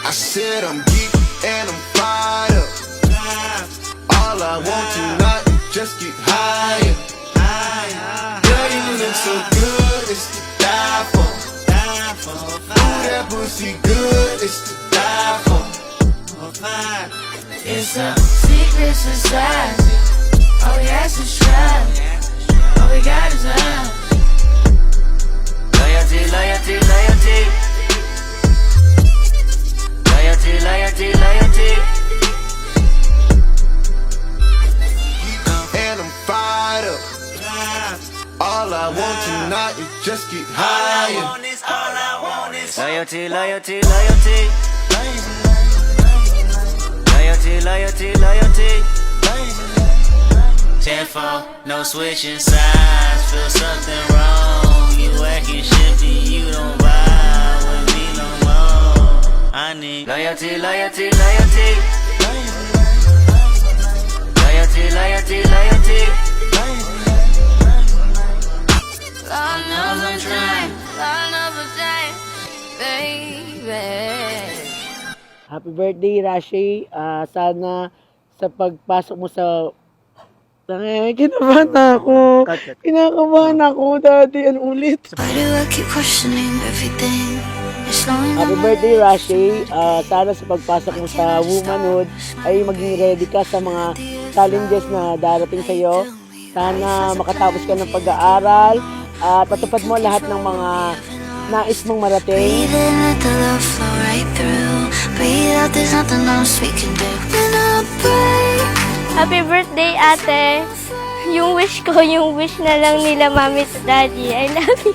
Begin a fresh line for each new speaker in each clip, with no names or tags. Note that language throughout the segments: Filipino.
I said I'm geek and I'm fired up. All I want tonight is just get higher. Girl, you look so good, it's to die for. Ooh, that pussy good, it's to die for.
It's a secret society. All we ask is try. All we got is love. Loyalty, loyalty, loyalty. Loyalty, loyalty, loyalty.
And I'm fired up. All I want tonight is just get higher.
All I want is loyalty, loyalty, loyalty. Loyalty, loyalty, loyalty. 10-4, no switching sides. Feel something wrong. You acting shifty, you don't vibe with me no more. I need loyalty, loyalty, loyalty. Loyalty, loyalty, loyalty. Long nose and time, long nose and time, baby.
Happy birthday, Rashi. Sana sa pagpasok mo sa... Kinabahan ako. Kinakabahan ako, Daddy. Ano ulit?
Why do I keep questioning everything? You're slowing
Happy
down.
birthday, Rashi. Sana sa pagpasok mo sa womanhood ay maging ready ka sa mga challenges na darating sa'yo. Sana makatapos ka ng pag-aaral at patupad mo lahat ng mga nais mong marating.
Breathe in, let the love flow right through. Breathe out, there's nothing else we can do. When I break,
Happy birthday, ate! Yung wish ko, yung wish na lang nila mami at daddy. I love you.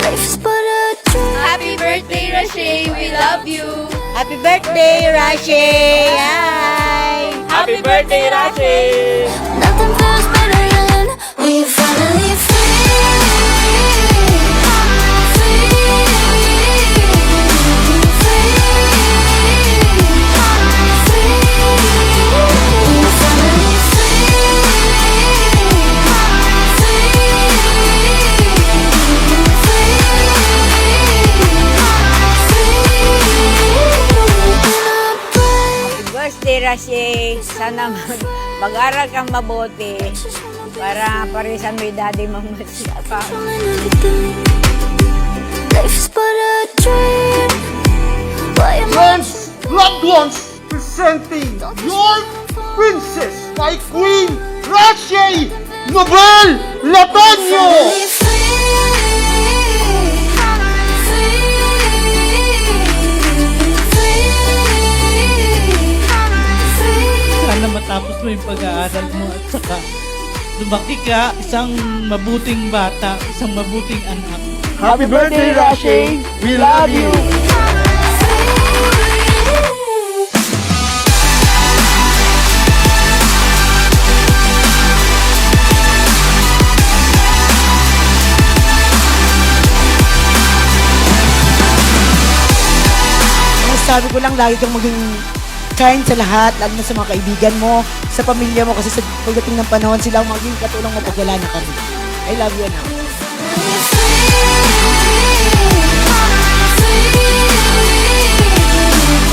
life is but a dream.
Happy birthday, Rashay! We love you!
Happy birthday, Rashi! Hi!
Happy birthday, Rashay!
Nothing feels better than when you finally free.
Birthday, Rashi. Sana mag-aral kang mabuti para parisan mo yung daddy mong masipang.
Life is but a dream. Why am I
Friends, loved ones, presenting your princess, my queen, Rashi Nobel Latano!
finally
Sana matapos mo yung pag-aaral mo at saka lumaki ka, isang mabuting bata, isang mabuting anak.
Happy birthday, Rashi!
We love you!
Sabi ko lang, lagi kang maging kind sa lahat, lalo na sa mga kaibigan mo, sa pamilya mo, kasi sa pagdating ng panahon, sila ang maging katulong mo pag wala na kami. I love you, anak.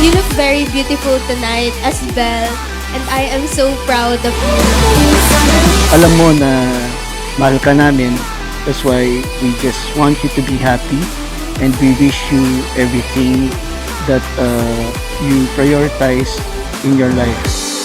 You look very beautiful tonight as Belle, and I am so proud of you.
Alam mo na mahal ka namin. That's why we just want you to be happy and we wish you everything that you prioritize in your life.